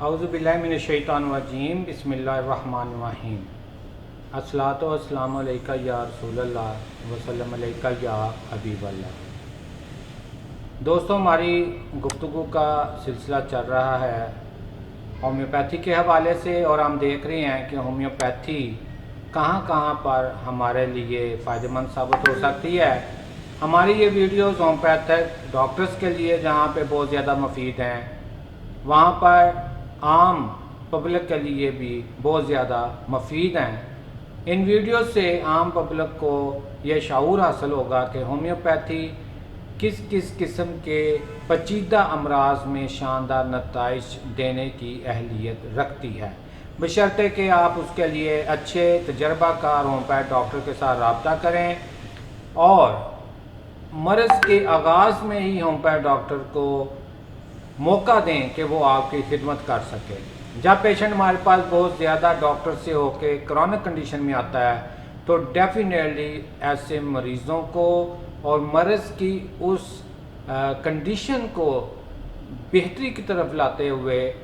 औज़ुबिल्लाहिमिनश्शैतानिर्रजीम बिस्मिल्लाहिर्रहमानिर्रहीम। अस्सलातु वस्सलामु अलैका या रसूलल्लाह वसल्लम अलैका या हबीबल्लाह। दोस्तों, हमारी गुफ्तगू का सिलसिला चल रहा है होम्योपैथी के हवाले से, और हम देख रहे हैं कि होम्योपैथी कहाँ कहाँ पर हमारे लिए फ़ायदेमंद साबित हो सकती है। हमारी ये वीडियोज़ होम्योपैथिक डॉक्टर्स के लिए जहाँ पे बहुत ज़्यादा मुफीद हैं, वहाँ पर आम पब्लिक के लिए भी बहुत ज़्यादा मुफीद हैं। इन वीडियो से आम पब्लिक को ये शऊर हासिल होगा कि होम्योपैथी किस किस किस्म के पेचीदा अमराज में शानदार नताइज देने की अहलियत रखती है, बशर्ते कि आप उसके लिए अच्छे तजर्बाकार होम्योपैथ डॉक्टर के साथ रब्ता करें और मर्ज़ के आगाज़ में ही होम्योपैथ डॉक्टर को मौका दें कि वो आपकी खिदमत कर सके। जब पेशेंट हमारे पास बहुत ज़्यादा डॉक्टर से होके क्रॉनिक कंडीशन में आता है तो डेफिनेटली ऐसे मरीज़ों को और मर्ज़ की उस कंडीशन को बेहतरी की तरफ लाते हुए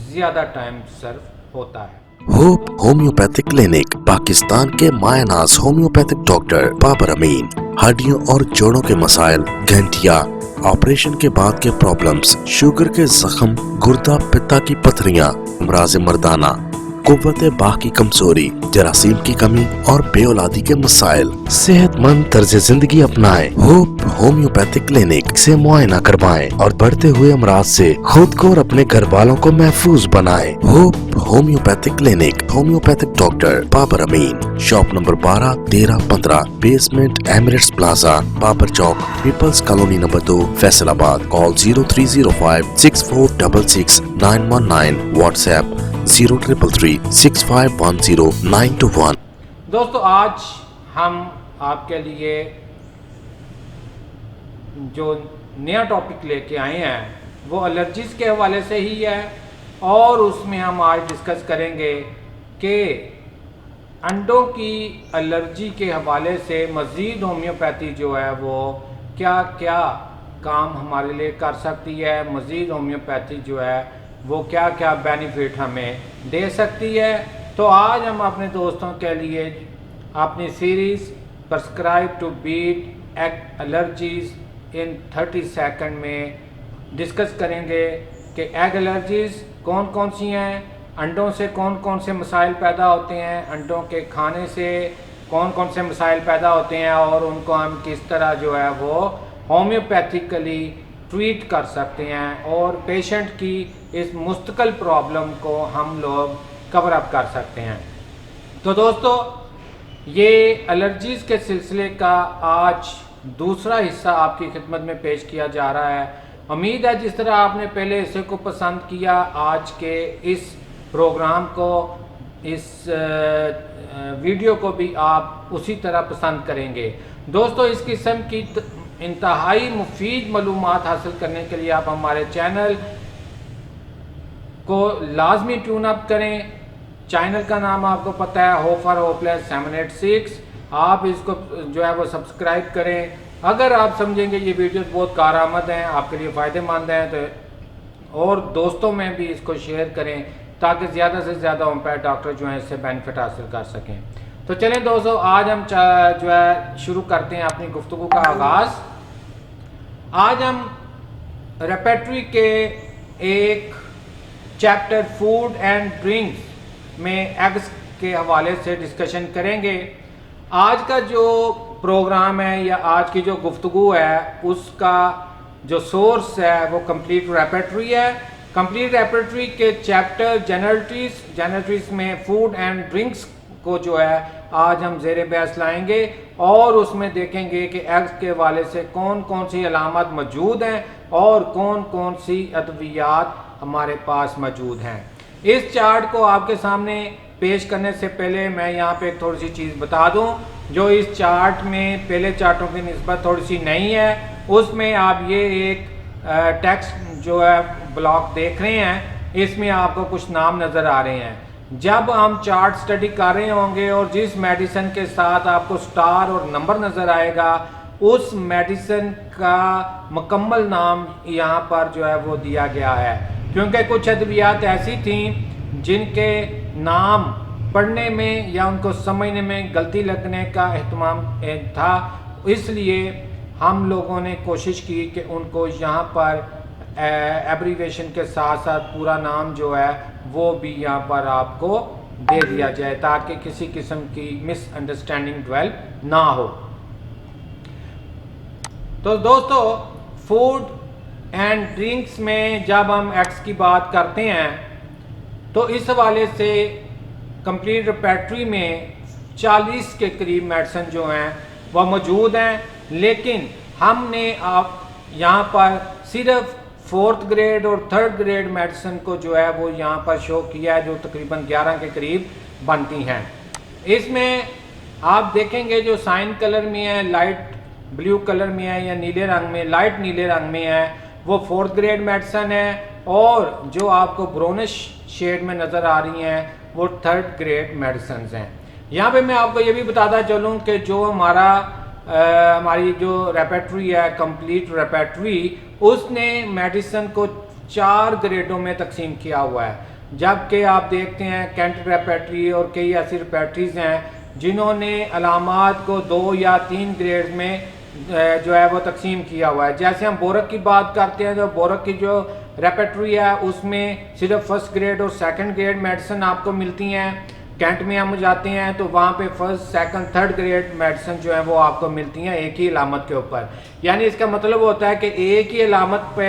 ज़्यादा टाइम सर्व होता है। होप होम्योपैथिक क्लिनिक पाकिस्तान के मायनाज होम्योपैथिक डॉक्टर बाबर अमीन। हड्डियों और जोड़ों के मसाइल, घंटिया, ऑपरेशन के बाद के प्रॉब्लम्स, शुगर के जख्म, गुर्दा पित्ता की पथरियां, अमराज मर्दाना, कुव्वत बाह की कमजोरी, जरासीम की कमी और बेऔलादी के मसाइल। सेहतमंद तर्ज जिंदगी अपनाएं। होप होम्योपैथिक क्लिनिक से मुआयना करवाएं और बढ़ते हुए अमराज से खुद को और अपने घर वालों को महफूज बनाएं। Hope homeopathic clinic, homeopathic doctor Babar Amin. Shop number 12, 13, 15, basement Emirates plaza, Babar Chowk, peoples colony number 2, Faisalabad. Call 0305 6466 919। WhatsApp 03336510 दोस्तों, आज हम आपके लिए जो नया टॉपिक लेके आए हैं वो एलर्जीज़ के हवाले से ही है, और उसमें हम आज डिस्कस करेंगे कि अंडों की एलर्जी के हवाले से मज़ीद होम्योपैथी जो है वो क्या क्या काम हमारे लिए कर सकती है, मज़ीद होम्योपैथी जो है वो क्या क्या बेनिफिट हमें दे सकती है। तो आज हम अपने दोस्तों के लिए अपनी series prescribe to beat egg allergies in 30 second में डिस्कस करेंगे कि एग एलर्जीज़ कौन कौन सी हैं, अंडों से कौन कौन से मसाइल पैदा होते हैं, अंडों के खाने से कौन कौन से मसाइल पैदा होते हैं, और उनको हम किस तरह जो है वो होम्योपैथिकली ट्रीट कर सकते हैं, और पेशेंट की इस मुस्तकिल प्रॉब्लम को हम लोग कवर अप कर सकते हैं। तो दोस्तों, ये एलर्जीज़ के सिलसिले का आज दूसरा हिस्सा आपकी खिदमत में पेश किया जा रहा है। उम्मीद है जिस तरह आपने पहले हिस्से को पसंद किया, आज के इस प्रोग्राम को, इस वीडियो को भी आप उसी तरह पसंद करेंगे। दोस्तों, इस किस्म की इंतहाई मुफीद मालूमात हासिल करने के लिए आप हमारे चैनल को लाजमी ट्यून अप करें। चैनल का नाम आपको पता है, होप फॉर होपलेस 786। आप इसको जो है वो सब्सक्राइब करें। अगर आप समझेंगे ये वीडियो बहुत कारआमद हैं, आपके लिए फ़ायदेमंद हैं, तो और दोस्तों में भी इसको शेयर करें ताकि ज़्यादा से ज़्यादा होम्योपैथ डॉक्टर जो हैं इससे बेनिफिट हासिल कर सकें। तो चलें दोस्तों, आज हम जो है शुरू करते हैं अपनी गुफ्तगू का आगाज़। आज हम रेपेटरी के एक चैप्टर फूड एंड ड्रिंक्स में एग्स के हवाले से डिस्कशन करेंगे। आज का जो प्रोग्राम है या आज की जो गुफ्तगू है उसका जो सोर्स है वो कंप्लीट रेपेटरी है। कंप्लीट रेपेटरी के चैप्टर जेनरलिटीज़ में फूड एंड ड्रिंक्स को जो है आज हम ज़ेरे बहस लाएंगे, और उसमें देखेंगे कि एग्स के हवाले से कौन कौन सी अलामत मौजूद हैं और कौन कौन सी अद्वियात हमारे पास मौजूद हैं। इस चार्ट को आपके सामने पेश करने से पहले मैं यहाँ पे एक थोड़ी सी चीज़ बता दूँ जो इस चार्ट में पहले चार्टों की निस्बत थोड़ी सी नई है। उसमें आप ये एक टेक्स्ट जो है ब्लॉक देख रहे हैं, इसमें आपको कुछ नाम नज़र आ रहे हैं। जब हम चार्ट स्टडी कर रहे होंगे और जिस मेडिसिन के साथ आपको स्टार और नंबर नज़र आएगा, उस मेडिसिन का मुकम्मल नाम यहाँ पर जो है वो दिया गया है। क्योंकि कुछ अद्वियात ऐसी थी जिनके नाम पढ़ने में या उनको समझने में गलती लगने का एहतमाम था, इसलिए हम लोगों ने कोशिश की कि उनको यहाँ पर एब्रीवेशन के साथ साथ पूरा नाम जो है वो भी यहाँ पर आपको दे दिया जाए ताकि किसी किस्म की मिसअंडरस्टैंडिंग डेवलप ना हो। तो दोस्तों, फूड एंड ड्रिंक्स में जब हम एक्स की बात करते हैं तो इस हवाले से कंप्लीट रेपर्टरी में 40 के करीब मेडिसिन जो हैं वह मौजूद हैं, लेकिन हमने आप यहाँ पर सिर्फ 4th ग्रेड और 3rd ग्रेड मेडिसिन को जो है वो यहाँ पर शो किया है, जो तकरीबन 11 के करीब बनती हैं। इसमें आप देखेंगे जो साइन कलर में है, लाइट ब्लू कलर में है या नीले रंग में, लाइट नीले रंग में है, वो 4th ग्रेड मेडिसिन है, और जो आपको ब्राउनिश शेड में नज़र आ रही हैं वो 3rd ग्रेड मेडिसिन हैं। यहाँ पे मैं आपको ये भी बताता चलूँ कि जो हमारी जो रेपर्टरी है, कंप्लीट रेपर्टरी, उसने मेडिसिन को 4 ग्रेडों में तकसीम किया हुआ है, जबकि आप देखते हैं कैंट रेपर्टरी और कई ऐसी रेपर्टरीज हैं जिन्होंने अलामात को 2 या 3 ग्रेड में जो है वो तकसीम किया हुआ है। जैसे हम बोरक की बात करते हैं, तो बोरक की जो रेपर्टरी है उसमें सिर्फ 1st ग्रेड और 2nd ग्रेड मेडिसिन आपको मिलती हैं। कैंट में हम जाते हैं तो वहाँ पे 1st, 2nd, 3rd grade medicine जो है वो आपको मिलती हैं एक ही अलामत के ऊपर। यानी इसका मतलब होता है कि एक ही अलामत पे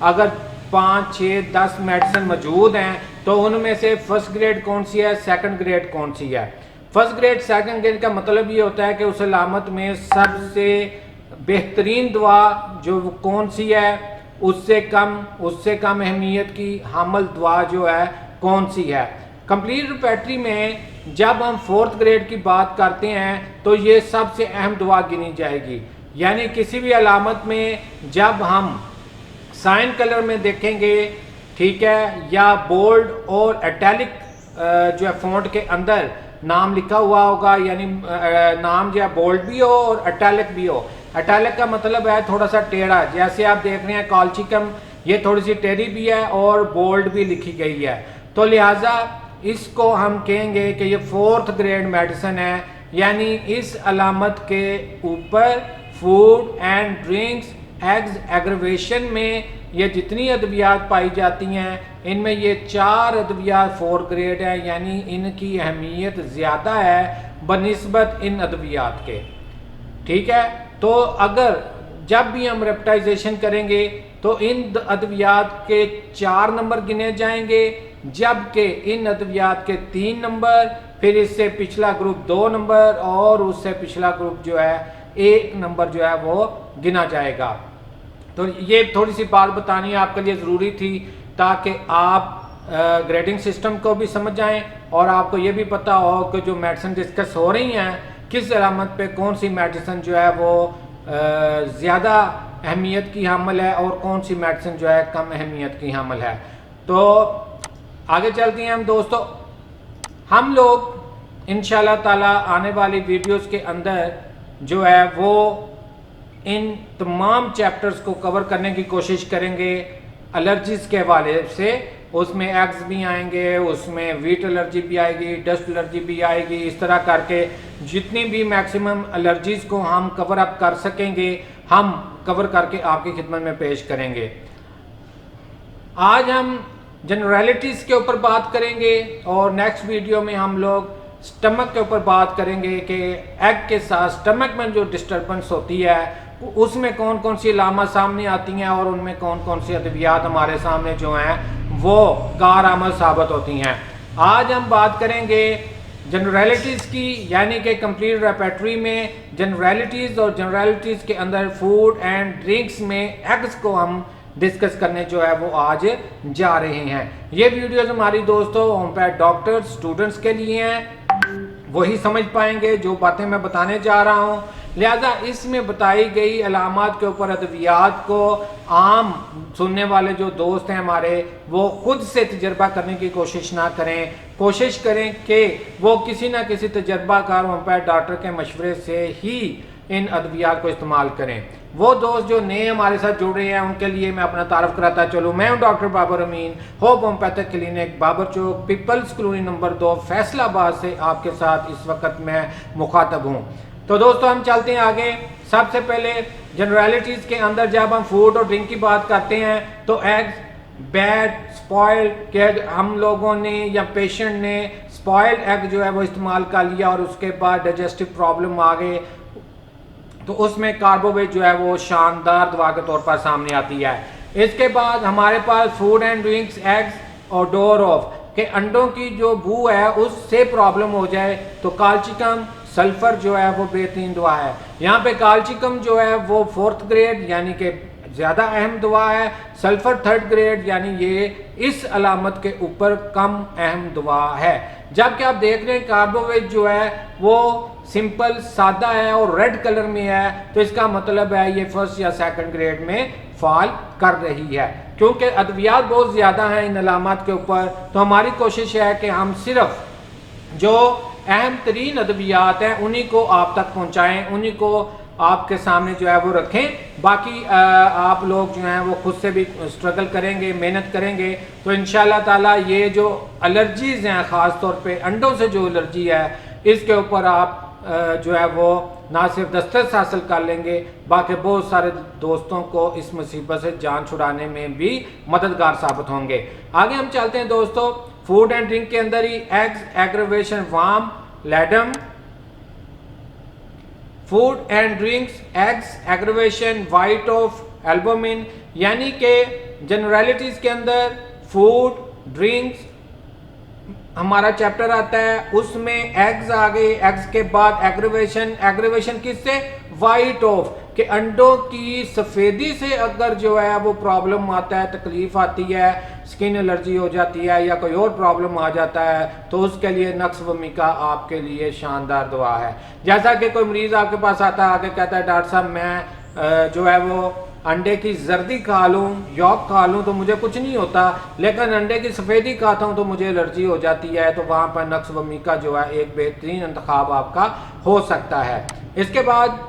अगर 5, 6, 10 मेडिसिन मौजूद हैं तो उनमें से 1st ग्रेड कौन सी है, 2nd ग्रेड कौन सी है। 1st ग्रेड 2nd ग्रेड का मतलब ये होता है कि उस अलामत में सबसे बेहतरीन दवा जो कौन सी है, उससे कम अहमियत की हामल दवा जो है कौन सी है। कंप्लीट रेपर्टरी में जब हम 4th ग्रेड की बात करते हैं तो ये सबसे अहम दवा गिनी जाएगी। यानी किसी भी अलामत में जब हम साइन कलर में देखेंगे, ठीक है, या बोल्ड और इटैलिक जो है फॉन्ट के अंदर नाम लिखा हुआ होगा, यानी नाम जो है बोल्ड भी हो और इटैलिक भी हो। इटैलिक का मतलब है थोड़ा सा टेढ़ा, जैसे आप देख रहे हैं कॉल्चिकम, ये थोड़ी सी टेढ़ी भी है और बोल्ड भी लिखी गई है, तो लिहाजा इसको हम कहेंगे कि ये 4th ग्रेड मेडिसिन है। यानी इस अलामत के ऊपर food and drinks eggs aggravation में ये जितनी अद्वियात पाई जाती हैं, इनमें ये 4 अद्वियात 4 ग्रेड है, यानी इनकी अहमियत ज़्यादा है बनिस्बत इन अद्वियात के। ठीक है, तो अगर जब भी हम रेप्टाइजेशन करेंगे तो इन अद्वियात के 4 नंबर गिने जाएंगे, जबकि इन अद्वियात के 3 नंबर, फिर इससे पिछला ग्रुप 2 नंबर और उससे पिछला ग्रुप जो है 1 नंबर जो है वो गिना जाएगा। तो ये थोड़ी सी बात बतानी आपके लिए ज़रूरी थी ताकि आप ग्रेडिंग सिस्टम को भी समझ जाएं और आपको ये भी पता हो कि जो मेडिसिन डिस्कस हो रही हैं किस अलामत पे कौन सी मेडिसिन जो है वो ज़्यादा अहमियत की हामिल है और कौन सी मेडिसिन जो है कम अहमियत की हामिल है। तो आगे चलते हैं हम दोस्तों। हम लोग इंशाल्लाह ताला आने वाली वीडियोस के अंदर जो है वो इन तमाम चैप्टर्स को कवर करने की कोशिश करेंगे एलर्जीज के हवाले से। उसमें एग्स भी आएंगे, उसमें वीट एलर्जी भी आएगी, डस्ट एलर्जी भी आएगी, इस तरह करके जितनी भी मैक्सिमम एलर्जीज को हम कवर अप कर सकेंगे हम कवर करके आपकी खिदमत में पेश करेंगे। आज हम जनरलिटीज़ के ऊपर बात करेंगे और नेक्स्ट वीडियो में हम लोग स्टमक के ऊपर बात करेंगे कि एग के साथ स्टमक में जो डिस्टर्बेंस होती है उसमें कौन कौन सी अलामत सामने आती हैं और उनमें कौन कौन सी अद्वियात हमारे सामने जो हैं वो कारआमद साबित होती हैं। आज हम बात करेंगे जनरलिटीज़ की, यानी कि कंप्लीट रेपर्टरी में जनरलिटीज़ और जनरलिटीज़ के अंदर फूड एंड ड्रिंक्स में एग्स को हम डिस्कस करने जो है वो आज जा रहे हैं। ये वीडियोस हमारी दोस्तों होम्योपैथ डॉक्टर्स स्टूडेंट्स के लिए हैं, वही समझ पाएंगे जो बातें मैं बताने जा रहा हूँ। लिहाजा इसमें बताई गई अलामात के ऊपर अद्वियात को आम सुनने वाले जो दोस्त हैं हमारे वो खुद से तजर्बा करने की कोशिश ना करें, कोशिश करें कि वो किसी ना किसी तजर्बाकार होम्योपैथ डॉक्टर के मशवरे से ही इन अद्वियात को इस्तेमाल करें। वो दोस्त जो नए हमारे साथ जुड़ रहे हैं उनके लिए मैं अपना तारफ़ कराता चलूँ। मैं हूँ डॉक्टर बाबर अमीन, hope homeopathic clinic, Babar Chowk, peoples colony number 2, Faisalabad से आपके साथ इस वक्त मैं मुखातब हूँ। तो दोस्तों हम चलते हैं आगे। सबसे पहले जनरलिटीज़ के अंदर जब हम फूड और ड्रिंक की बात करते हैं तो एग्स बैड स्पॉइल्ड के हम लोगों ने या पेशेंट ने स्पॉइल्ड एग जो है वो इस्तेमाल कर लिया और उसके बाद डाइजेस्टिव प्रॉब्लम आ गए, तो उसमें कार्बोवेट जो है वो शानदार दवा के तौर पर सामने आती है। इसके बाद हमारे पास फूड एंड ड्रिंक्स एग्स और डोर ऑफ के अंडों की जो बू है उससे प्रॉब्लम हो जाए तो काल्चिकम सल्फर जो है वो बेहतरीन दवा है। यहाँ पे काल्चिकम जो है वो 4th ग्रेड यानी कि ज़्यादा अहम दवा है, सल्फर 3rd ग्रेड यानी ये इस अलामत के ऊपर कम अहम दवा है। जबकि आप देख रहे हैं कार्बोवेट जो है वो सिंपल सादा है और रेड कलर में है, तो इसका मतलब है ये 1st या 2nd ग्रेड में फॉल कर रही है। क्योंकि अद्वियात बहुत ज़्यादा हैं इन अलामत के ऊपर, तो हमारी कोशिश है कि हम सिर्फ जो अहम तरीन अद्वियात हैं उन्हीं को आप तक पहुँचाएँ, उन्हीं को आपके सामने जो है वो रखें। बाकी आप लोग जो हैं वो खुद से भी स्ट्रगल करेंगे, मेहनत करेंगे, तो इंशाल्लाह ताला ये जो एलर्जीज़ हैं ख़ास तौर पे अंडों से जो एलर्जी है इसके ऊपर आप जो है वो ना सिर्फ दस्तरस हासिल कर लेंगे, बाकी बहुत सारे दोस्तों को इस मुसीबत से जान छुड़ाने में भी मददगार साबित होंगे। आगे हम चलते हैं दोस्तों, फूड एंड ड्रिंक के अंदर ही eggs aggravation warm ledum, food and drinks eggs aggravation white of albumin, यानी कि जनरलिटीज़ के अंदर फूड ड्रिंक्स हमारा चैप्टर आता है, उसमें एग्स आ गए, एग्स के बाद एग्रेवेशन, एग्रेवेशन किससे, वाइट ऑफ के अंडों की सफ़ेदी से अगर जो है वो प्रॉब्लम आता है, तकलीफ आती है, स्किन एलर्जी हो जाती है या कोई और प्रॉब्लम आ जाता है, तो उसके लिए नक्स वमिका आपके लिए शानदार दवा है। जैसा कि कोई मरीज़ आपके पास आता है, आगे कहता है डॉक्टर साहब मैं जो है वो अंडे की जर्दी खा लूँ, यॉक खा लूँ तो मुझे कुछ नहीं होता, लेकिन अंडे की सफ़ेदी खाता हूँ तो मुझे एलर्जी हो जाती है, तो वहाँ पर नक्स वमिका जो है एक बेहतरीन इंतखाब आपका हो सकता है। इसके बाद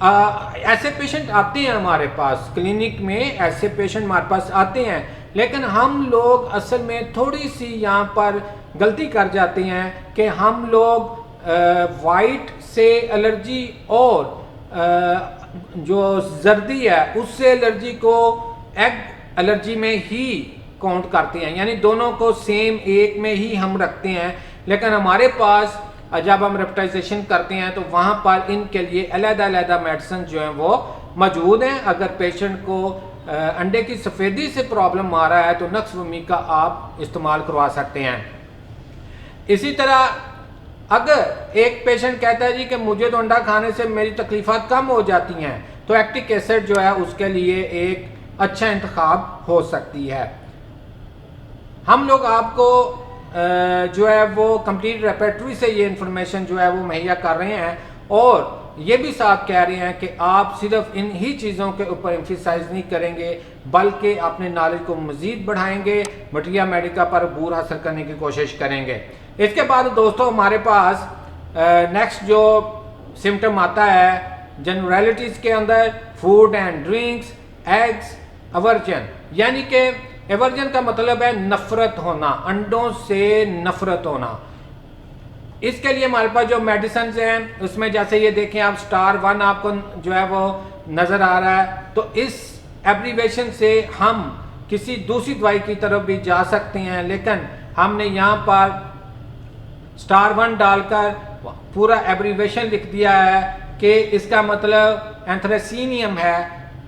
ऐसे पेशेंट आते हैं हमारे पास क्लिनिक में, ऐसे पेशेंट हमारे पास आते हैं, लेकिन हम लोग असल में थोड़ी सी यहाँ पर गलती कर जाते हैं कि हम लोग वाइट से एलर्जी और जो जर्दी है उससे एलर्जी को एग एलर्जी में ही काउंट करते हैं, यानी दोनों को सेम एक में ही हम रखते हैं। लेकिन हमारे पास जब हम रेप्टाइजेशन करते हैं तो वहाँ पर इनके लिए अलग-अलग मेडिसिन जो हैं वो मौजूद हैं। अगर पेशेंट को अंडे की सफ़ेदी से प्रॉब्लम आ रहा है तो नक्स वमिका आप इस्तेमाल करवा सकते हैं। इसी तरह अगर एक पेशेंट कहता है जी कि मुझे तो अंडा खाने से मेरी तकलीफ़ात कम हो जाती हैं, तो एक्टिक एसिड जो है उसके लिए एक अच्छा इंतखाब हो सकती है। हम लोग आपको जो है वो कंप्लीट रेपर्टरी से ये इंफॉर्मेशन जो है वो मुहैया कर रहे हैं, और ये भी साथ कह रहे हैं कि आप सिर्फ इन ही चीज़ों के ऊपर एम्फिसाइज नहीं करेंगे बल्कि अपने नॉलेज को मज़ीद बढ़ाएंगे, मटीरिया मेडिका पर अबूर हासिल करने की कोशिश करेंगे। इसके बाद दोस्तों हमारे पास नेक्स्ट जो सिम्टम आता है जनरलिटीज़ के अंदर, food and drinks eggs aversion, यानी कि एवर्जन का मतलब है नफरत होना, अंडों से नफरत होना। इसके लिए हमारे पास जो मेडिसिन हैं उसमें जैसे ये देखें आप स्टार 1 आपको जो है वो नज़र आ रहा है, तो इस एब्रीवेशन से हम किसी दूसरी दवाई की तरफ भी जा सकते हैं, लेकिन हमने यहाँ पर स्टार 1 डालकर पूरा एब्रीवेशन लिख दिया है कि इसका मतलब एंथ्रेसीनियम है।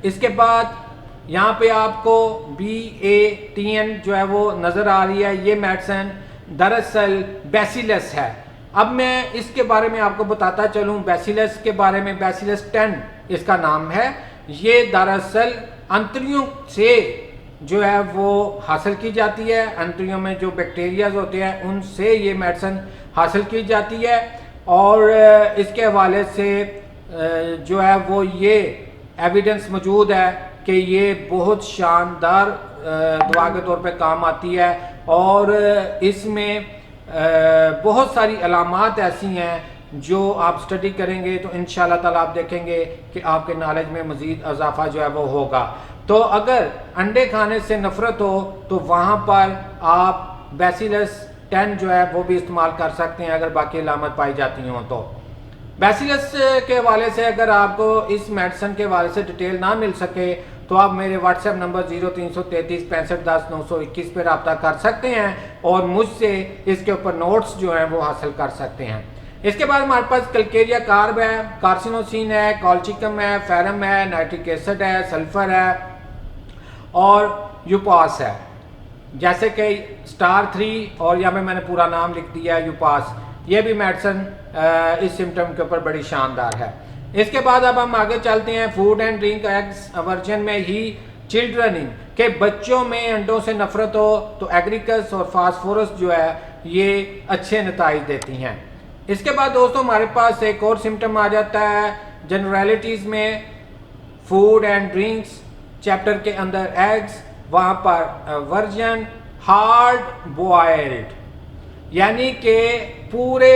इसके बाद यहाँ पे आपको BATN जो है वो नज़र आ रही है, ये मेडिसिन दरअसल बैसिलस है। अब मैं इसके बारे में आपको बताता चलूँ, बैसिलस के बारे में, बैसिलस 10 इसका नाम है। ये दरअसल अंतरियों से जो है वो हासिल की जाती है, अंतरियों में जो बैक्टीरियाज होते हैं उनसे ये मेडिसिन हासिल की जाती है, और इसके हवाले से जो है वो ये एविडेंस मौजूद है कि ये बहुत शानदार दवा के तौर पे काम आती है, और इसमें बहुत सारी अलामात ऐसी हैं जो आप स्टडी करेंगे तो इंशाल्लाह ताला आप देखेंगे कि आपके नॉलेज में मज़ीद इजाफा जो है वो होगा। तो अगर अंडे खाने से नफ़रत हो तो वहाँ पर आप बैसिलस 10 जो है वो भी इस्तेमाल कर सकते हैं अगर बाकी अलामत पाई जाती हों तो। बैसिलस के हवाले से अगर आपको इस मेडिसिन के हवाले से डिटेल ना मिल सके तो आप मेरे व्हाट्सएप नंबर 0333 65 10 921 पर रब्ता कर सकते हैं और मुझसे इसके ऊपर नोट्स जो हैं वो हासिल कर सकते हैं। इसके बाद हमारे पास कल्केरिया कार्ब है, कार्सिनोसिन है, कॉल्चिकम है, फेरम है, नाइट्रिक एसिड है, सल्फर है और यूपास है, जैसे कि स्टार 3 और यहाँ पे मैंने पूरा नाम लिख दिया है यूपास। ये भी मेडिसिन इस सिम्टम के ऊपर बड़ी शानदार है। इसके बाद अब हम आगे चलते हैं food and drink eggs version में ही चिल्ड्रन इन के बच्चों में अंडों से नफरत हो तो एग्रिकस और फास्फोरस जो है ये अच्छे नताइज देती हैं। इसके बाद दोस्तों हमारे पास एक और सिम्टम आ जाता है जनरलिटीज़ में फूड एंड ड्रिंक्स चैप्टर के अंदर एग्स, वहाँ पर वर्जन हार्ड बॉयल्ड, यानी कि पूरे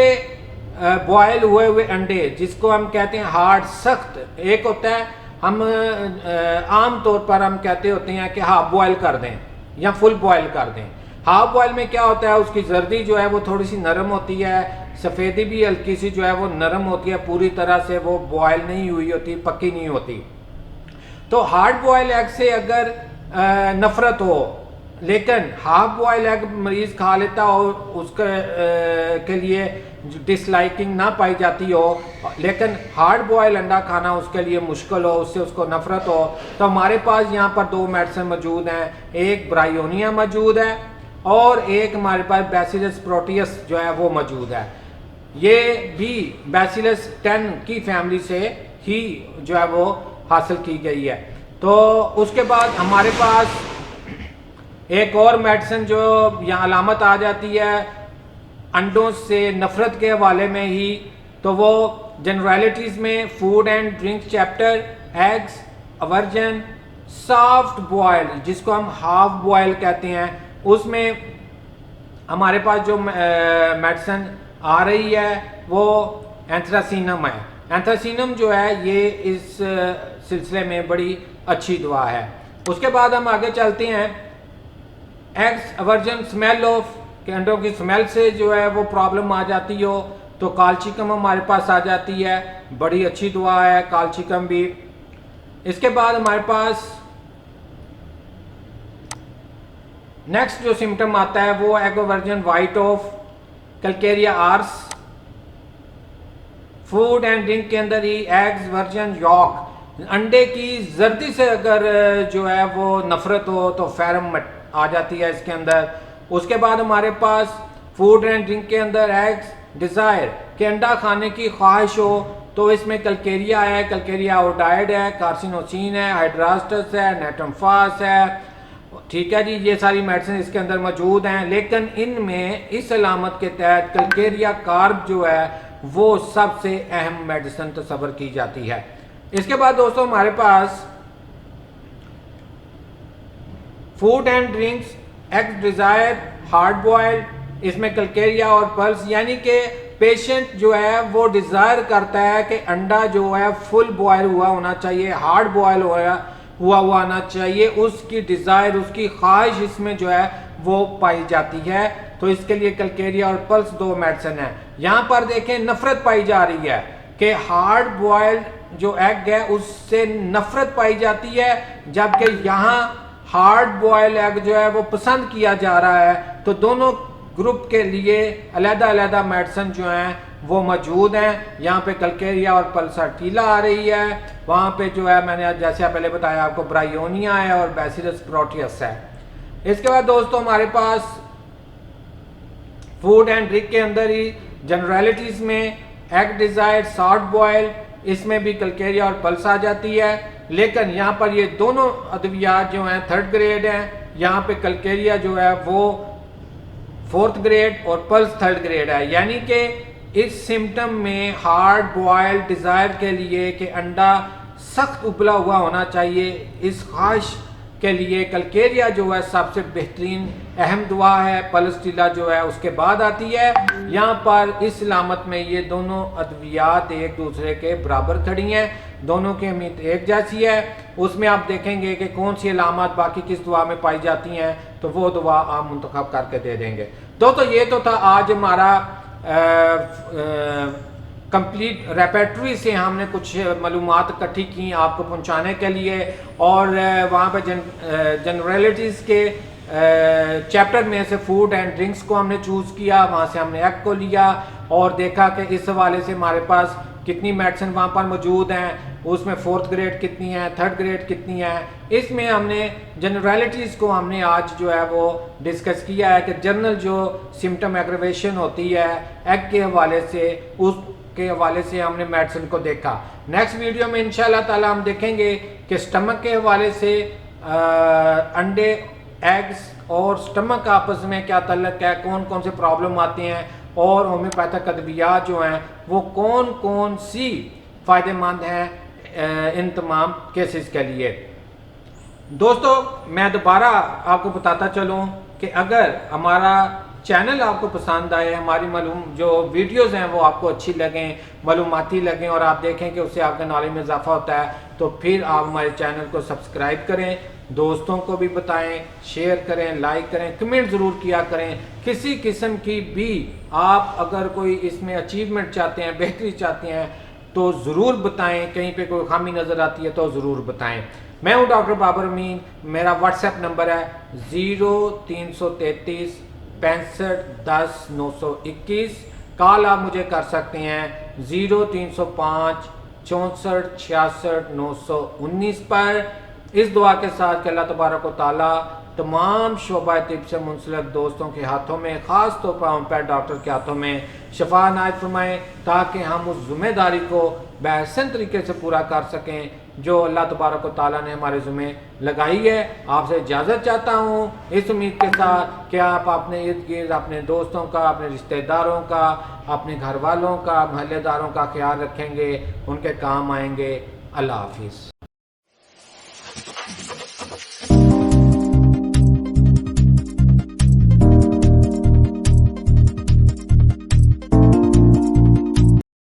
बॉयल हुए अंडे जिसको हम कहते हैं हार्ड सख्त। एक होता है हम आम तौर पर हम कहते होते हैं कि हाफ बॉयल कर दें या फुल बॉयल कर दें। हाफ बॉयल में क्या होता है उसकी जर्दी जो है वो थोड़ी सी नरम होती है, सफ़ेदी भी हल्की सी जो है वो नरम होती है, पूरी तरह से वो बॉयल नहीं हुई होती, पक्की नहीं होती। तो हार्ड बॉयल एग से अगर नफरत हो लेकिन हाफ बॉयल एग मरीज खा लेता हो उसके के लिए डिसलाइकिंग ना पाई जाती हो, लेकिन हार्ड बॉयल अंडा खाना उसके लिए मुश्किल हो, उससे उसको नफरत हो, तो हमारे पास यहाँ पर 2 मेडिसिन मौजूद हैं। एक ब्रायोनिया मौजूद है और एक हमारे पास बैसिलस प्रोटियस जो है वो मौजूद है। ये भी बैसिलस 10 की फैमिली से ही जो है वो हासिल की गई है। तो उसके बाद हमारे पास एक और मेडिसिन जो यहाँ अलामत आ जाती है अंडों से नफरत के हवाले में ही, तो वो जनरलिटीज़ में food and drink chapter eggs version soft boil जिसको हम हाफ बॉयल कहते हैं, उसमें हमारे पास जो मेडिसिन आ रही है वो एंथ्रासीनम है। एंथ्रासीनम जो है ये इस सिलसिले में बड़ी अच्छी दवा है। उसके बाद हम आगे चलते हैं एग्स वर्जन स्मेल ऑफ के अंडों की स्मेल से जो है वो प्रॉब्लम आ जाती हो तो काल्चिकम हमारे पास आ जाती है, बड़ी अच्छी दवा है काल्चिकम भी। इसके बाद हमारे पास नेक्स्ट जो सिम्टम आता है वो egg version white of calcarea ars. Food and drink के अंदर ही एग्स वर्जन यॉक अंडे की जर्दी से अगर जो है वो नफरत हो तो फेरम आ जाती है इसके अंदर। उसके बाद हमारे पास फूड एंड ड्रिंक के अंदर एग्स डिज़ायर के अंडा खाने की ख्वाहिश हो तो इसमें कल्केरिया है, कल्केरिया ओडाइड है, कार्सिनोसिन है, हाइड्रास्टस है, नेटमफास है, ठीक है जी। ये सारी मेडिसिन इसके अंदर मौजूद हैं, लेकिन इनमें इस अलामत के तहत कल्केरिया कार्ब जो है वो सबसे अहम मेडिसिन तस्वर की जाती है। इसके बाद दोस्तों हमारे पास food and drinks egg desire hard boil, इसमें कल्केरिया और पल्स, यानी कि पेशेंट जो है वो डिज़ायर करता है कि अंडा जो है फुल बॉयल हुआ होना चाहिए, हार्ड बॉयल हुआ होना चाहिए, उसकी डिज़ायर उसकी ख्वाहिश इसमें जो है वो पाई जाती है। तो इसके लिए कल्केरिया और पल्स 2 मेडिसिन है। यहाँ पर देखें नफरत पाई जा रही है कि हार्ड बॉयल जो एग है उससे नफरत पाई जाती है, जबकि यहाँ हार्ड बॉयल एग जो है वो पसंद किया जा रहा है। तो दोनों ग्रुप के लिए अलग-अलग मेडिसिन जो हैं वो मौजूद हैं। यहाँ पे कल्केरिया और पल्साटीला आ रही है, वहाँ पे जो है मैंने जैसे पहले बताया आपको ब्रायोनिया है और बैसिलस प्रोटियस है। इसके बाद दोस्तों हमारे पास फूड एंड ड्रिंक के अंदर ही जनरलिटीज़ में एग डिज़ायर सॉफ्ट बॉयल, इसमें भी कल्केरिया और पल्स आ जाती है, लेकिन यहाँ पर ये दोनों अद्वियात जो हैं 3rd ग्रेड हैं। यहाँ पे कल्केरिया जो है वो 4th ग्रेड और पल्स 3rd ग्रेड है, यानी कि इस सिम्टम में हार्ड बॉयल डिज़ायर के लिए कि अंडा सख्त उबला हुआ होना चाहिए, इस ख्वाहिश के लिए कलकेरिया जो है सबसे बेहतरीन अहम दुआ है, पलस्टीला जो है उसके बाद आती है। यहाँ पर इस इलामत में ये दोनों अद्वियात एक दूसरे के बराबर खड़ी हैं, दोनों की अहमियत एक जैसी है। उसमें आप देखेंगे कि कौन सी इलामत बाकी किस दुआ में पाई जाती हैं, तो वो दुआ आप मुंतखब करके दे देंगे। दोस्तों ये तो था आज हमारा कंप्लीट रेपेटरी से हमने कुछ मालूमात इकट्ठी की आपको पहुंचाने के लिए, और वहाँ पे जनरलिटीज़ के चैप्टर में से फूड एंड ड्रिंक्स को हमने चूज़ किया, वहाँ से हमने एग को लिया और देखा कि इस हवाले से हमारे पास कितनी मेडिसिन वहाँ पर मौजूद हैं, उसमें 4th ग्रेड कितनी है, 3rd ग्रेड कितनी है। इसमें हमने जनरलिटीज़ को हमने आज जो है वो डिस्कस किया है कि जनरल जो सिम्टम एग्रेवेशन होती है एग के हवाले से, उसके हवाले से हमने मेडिसिन को देखा। नेक्स्ट वीडियो में इंशाल्लाह ताला हम देखेंगे कि स्टमक के हवाले से अंडे, एग्स और स्टमक आपस में क्या तल्लक है, कौन कौन से प्रॉब्लम आते हैं, और होम्योपैथिक अद्वियात जो हैं वो कौन कौन सी फ़ायदेमंद हैं इन तमाम केसेस के लिए। दोस्तों मैं दोबारा आपको बताता चलूँ कि अगर हमारा चैनल आपको पसंद आए, हमारी मालूम जो वीडियोस हैं वो आपको अच्छी लगें, मालूमाती लगें, और आप देखें कि उससे आपके नॉलेज में इजाफा होता है, तो फिर आप हमारे चैनल को सब्सक्राइब करें, दोस्तों को भी बताएं, शेयर करें, लाइक करें, कमेंट ज़रूर किया करें। किसी किस्म की भी आप अगर कोई इसमें अचीवमेंट चाहते हैं, बेहतरी चाहते हैं, तो ज़रूर बताएं। कहीं पे कोई खामी नज़र आती है तो ज़रूर बताएं। मैं हूँ डॉक्टर बाबर अमीन, मेरा व्हाट्सएप नंबर है 0333 65 10 921। कॉल आप मुझे कर सकते हैं 0305 64 66 919 पर। इस दुआ के साथ कि अल्लाह तबारक व तआला तमाम शोबा तिब से मुंसलिक दोस्तों के हाथों में, ख़ास तौर पर होम्योपैथ डॉक्टर के हाथों में शफा नायत फरमाएँ, ताकि हम उस ज़िम्मेदारी को बेहसन तरीके से पूरा कर सकें जो अल्लाह तबारक व तआला ने हमारे ज़िम्मे लगाई है। आपसे इजाज़त चाहता हूँ इस उम्मीद के साथ कि आप अपने इर्द गिर्द अपने दोस्तों का, अपने रिश्तेदारों का, अपने घर वालों का, महल्लेदारों का ख्याल रखेंगे, उनके काम आएंगे। अल्लाह हाफिज़।